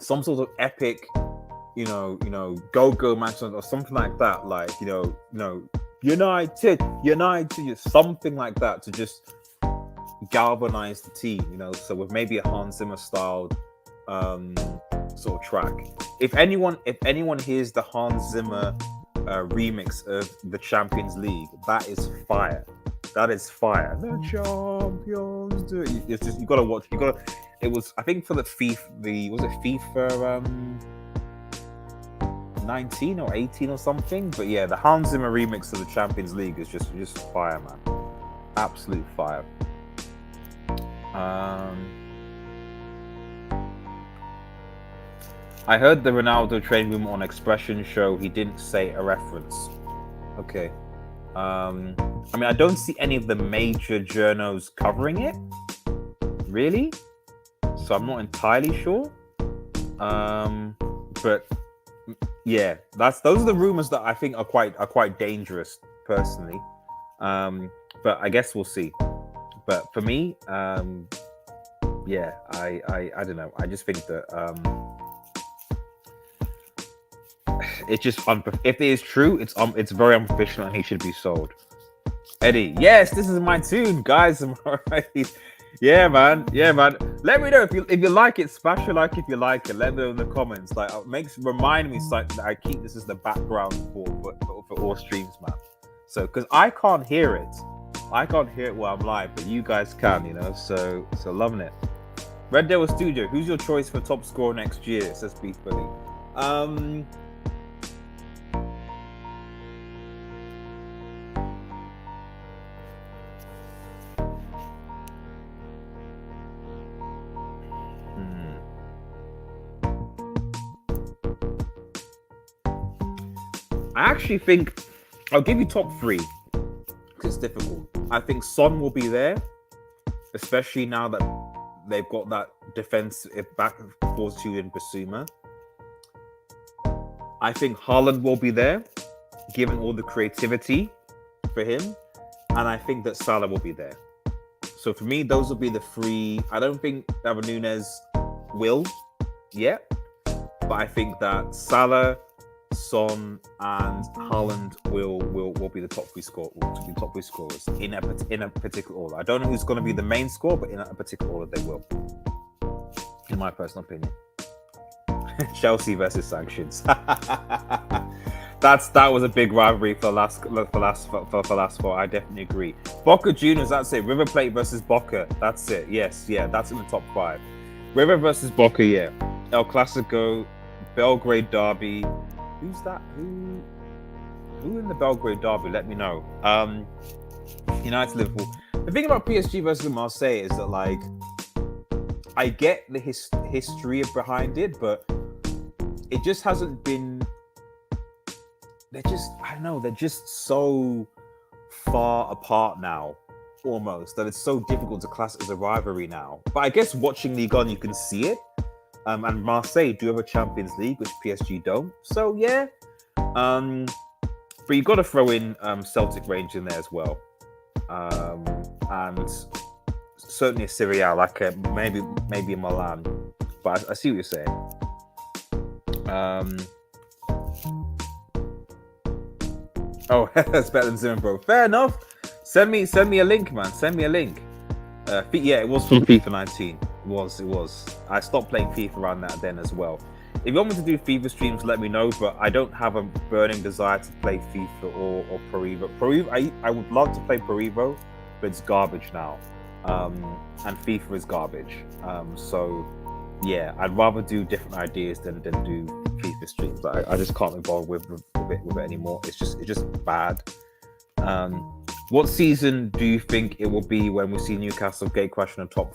some sort of epic, go Manchester or something like that. Like United, something like that to just galvanize the team. So with maybe a Hans Zimmer styled sort of track. If anyone hears the Hans Zimmer remix of the Champions League, that is fire. That is fire. The champions do it. It's just, you gotta watch. It was, I think, for the FIFA. Was it FIFA 19 or 18 or something? But yeah, the Hans Zimmer remix of the Champions League is just fire, man. Absolute fire. I heard the Ronaldo training room on Expression show. He didn't say a reference. Okay. I mean, I don't see any of the major journos covering it, really. So I'm not entirely sure. But yeah, those are the rumors that I think are quite dangerous, personally. But I guess we'll see. But for me, yeah, I don't know. I just think that it's just if it is true, it's very unprofessional and he should be sold. Eddie, yes, this is my tune, guys. I'm alright. Yeah, man. Let me know if you like it. Smash a like if you like it. Let me know in the comments. Like, remind me so that I keep this as the background for all streams, man. So, because I can't hear it. I can't hear it while I'm live, but you guys can, So loving it. Red Devil Studio. Who's your choice for top scorer next year? Says Beef Billy. I actually think I'll give you top three because it's difficult. I think Son will be there, especially now that they've got that defensive back fortitude in Basuma. I think Haaland will be there, given all the creativity for him, and I think that Salah will be there. So for me, those will be the three. I don't think David Nunes will yet, but I think that Salah, Son, and Haaland will be the top three scorers in a particular order. I don't know who's going to be the main scorer, but in a particular order they will, in my personal opinion. Chelsea versus sanctions. That was a big rivalry for last four. I definitely agree. Boca Juniors, that's it. River Plate versus Boca, that's it. Yes, yeah, that's in the top five. River versus Boca, yeah. El Clasico, Belgrade Derby. Who's that? Who in the Belgrade Derby? Let me know. United, Liverpool. The thing about PSG versus Marseille is that, like, I get the history behind it, but it just hasn't been. They're just so far apart now, almost, that it's so difficult to class it as a rivalry now. But I guess watching Ligue 1, you can see it. And Marseille do have a Champions League, which PSG don't. So, yeah. But you've got to throw in Celtic Rangers in there as well. And certainly a Serie A, like maybe a Milan. But I see what you're saying. Oh, that's better than Zimmer, bro. Fair enough. Send me a link, man. Send me a link. Yeah, it was from FIFA 19. It was. I stopped playing FIFA around that then as well. If you want me to do FIFA streams, let me know. But I don't have a burning desire to play FIFA or Pro Evo. Pro Evo, I would love to play Pro Evo, but it's garbage now. And FIFA is garbage. So yeah, I'd rather do different ideas than do FIFA streams. I just can't be bothered with it anymore. It's just bad. What season do you think it will be when we see Newcastle gate crash in the top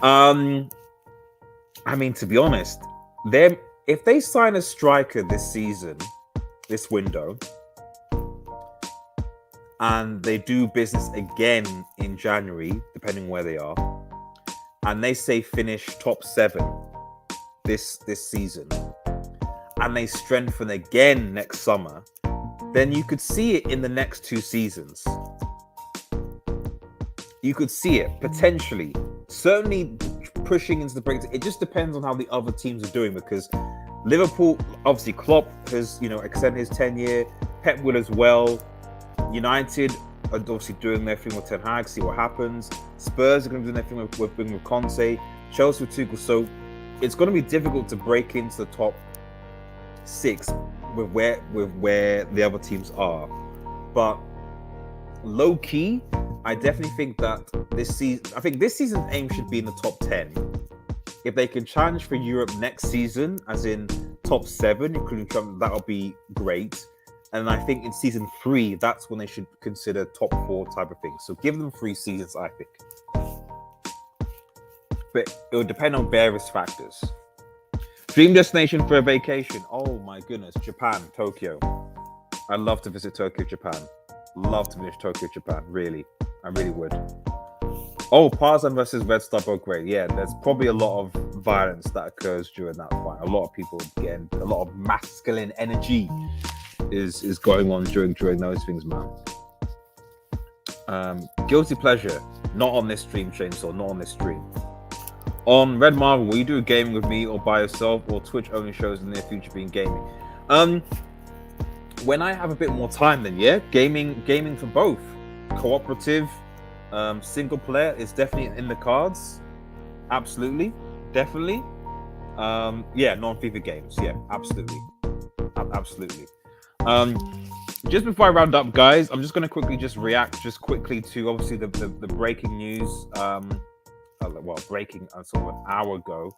4? I mean, to be honest, if they sign a striker this season, this window, and they do business again in January, depending where they are, and they say finish top 7 this season, and they strengthen again next summer, then you could see it in the next 2 seasons. You could see it potentially, certainly pushing into the break. It just depends on how the other teams are doing, because Liverpool, obviously Klopp has, extended his tenure. Pep will as well. United are obviously doing their thing with Ten Hag, see what happens. Spurs are going to do their thing with Conte. Chelsea with Tuchel. So it's going to be difficult to break into the top 6 with where the other teams are. But low key, I definitely think that this season's aim should be in the top 10. If they can challenge for Europe next season, as in top 7, including Trump, that'll be great. And I think in season 3, that's when they should consider top 4 type of thing. So give them 3 seasons, I think. But it would depend on various factors. Dream destination for a vacation. Oh my goodness, Japan, Tokyo. I'd love to visit Tokyo, Japan. Love to visit Tokyo, Japan. Really, I really would. Oh, Partizan versus Red Star Belgrade. Yeah, there's probably a lot of violence that occurs during that fight. A lot of people getting a lot of masculine energy is going on during those things, man. Guilty pleasure. Not on this stream, Chainsaw. Not on this stream. On Red Marvel, will you do a gaming with me or by yourself, or Twitch only shows in the near future being gaming? When I have a bit more time, then yeah, gaming for both. Cooperative, single player is definitely in the cards. Absolutely, definitely. Yeah, non-FIFA games. Yeah, absolutely, absolutely. Just before I round up, guys, I'm just going to quickly react to obviously the breaking news. Breaking sort of an hour ago.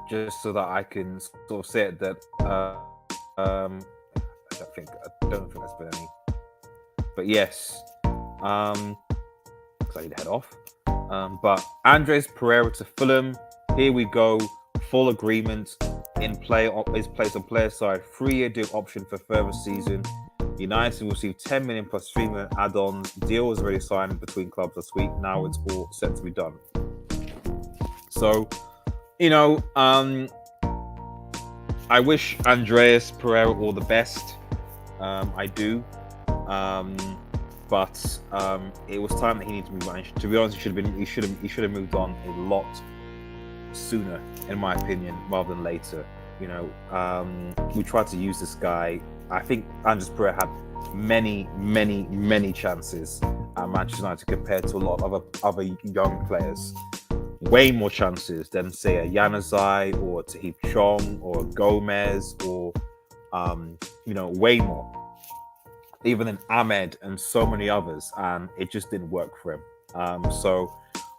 Just so that I can sort of say it that I don't think there's been any. But yes, because I need to head off. But Andres Pereira to Fulham. Here we go. Full agreement in play. Is placed on player side. 3-year deal option for further season. United will receive 10 million plus 3 million add-ons. Deal was already signed between clubs last week. Now it's all set to be done. So, I wish Andreas Pereira all the best. I do. But it was time that he needed to move on. To be honest, he should have moved on a lot sooner, in my opinion, rather than later. We tried to use this guy. I think Andres Pereira had many chances at Manchester United compared to a lot of other young players. Way more chances than, say, a Januzaj or a Tahith Chong or a Gomez or, way more. Even than Ahmed and so many others. And it just didn't work for him. So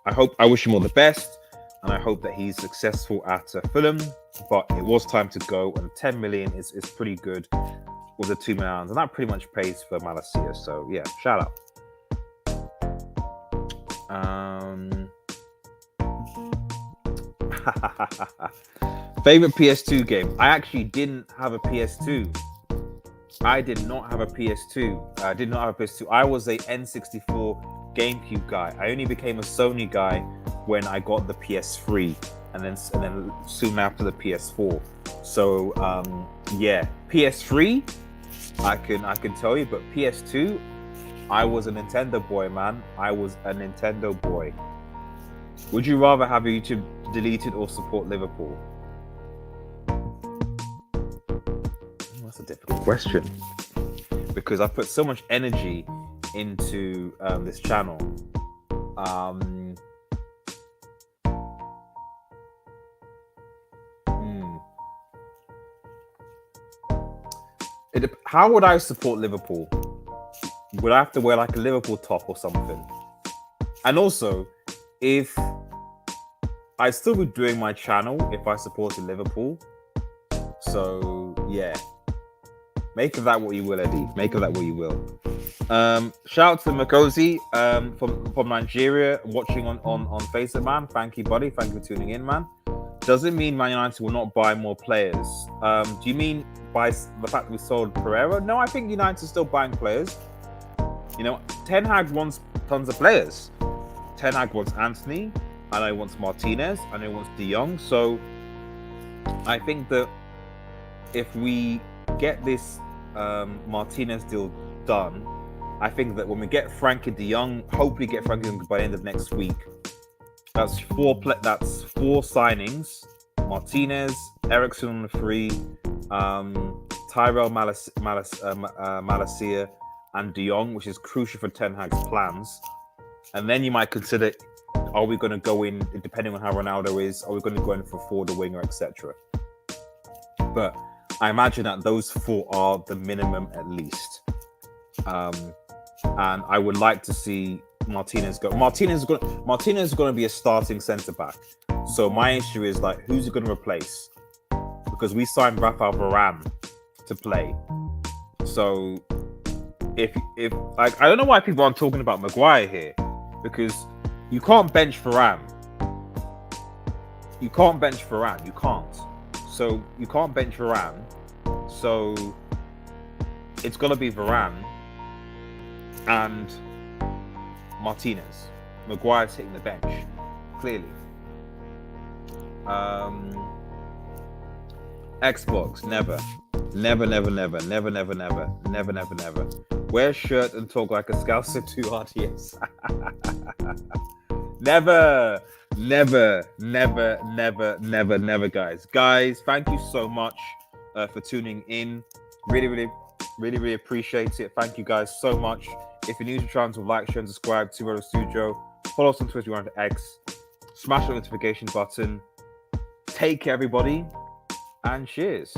I wish him all the best. And I hope that he's successful at Fulham. But it was time to go. And 10 million is pretty good with the 2 million. And that pretty much pays for MALACIA. So, yeah, shout out. Favorite PS2 game? I actually didn't have a PS2. I did not have a PS2. I did not have a PS2. I was a N64 GameCube guy. I only became a Sony guy when I got the PS3, and then soon after the PS4. So yeah, PS3, I can tell you, but PS2, I was a Nintendo boy, man. I was a Nintendo boy. Would you rather have YouTube deleted or support Liverpool? That's a difficult question, because I put so much energy into this channel. How would I support Liverpool? Would I have to wear like a Liverpool top or something? And also, if I'd still be doing my channel if I supported Liverpool. So yeah, make of that what you will, Eddie. Make of that what you will. Shout out to Makosi from Nigeria watching on Facebook, man. Thank you, buddy. Thank you for tuning in, man. Does it mean Man United will not buy more players? Do you mean by the fact that we sold Pereira? No, I think United is still buying players. You know, Ten Hag wants tons of players. Ten Hag wants Anthony. I know he wants Martinez. I know he wants De Jong. So I think that if we get this Martinez deal done, I think that when we get Frankie De Jong, hopefully get Frankie De Jong by the end of next week, that's four signings. Martinez, Eriksen on the free, Tyrell Malacia, and De Jong, which is crucial for Ten Hag's plans. And then you might consider, are we going to go in, depending on how Ronaldo is, are we going to go in for forward or winger, etc. But I imagine that those four are the minimum at least. And I would like to see Martinez go. Martinez is going to be a starting centre back. So my issue is like, who's he going to replace? Because we signed Rafael Varane to play. So if like, I don't know why people aren't talking about Maguire here, because you can't bench Varane. You can't. So you can't bench Varane. So it's going to be Varane and Martinez. Maguire's hitting the bench, clearly. Xbox, never. Wear shirt and talk like a Scouser to RTS. Never, guys. Guys, thank you so much for tuning in. Really appreciate it. Thank you guys so much. If you're new to the channel, like, share, and subscribe to Roto Studio. Follow us on Twitter, we're on X. Smash the notification button. Take care, everybody, and cheers.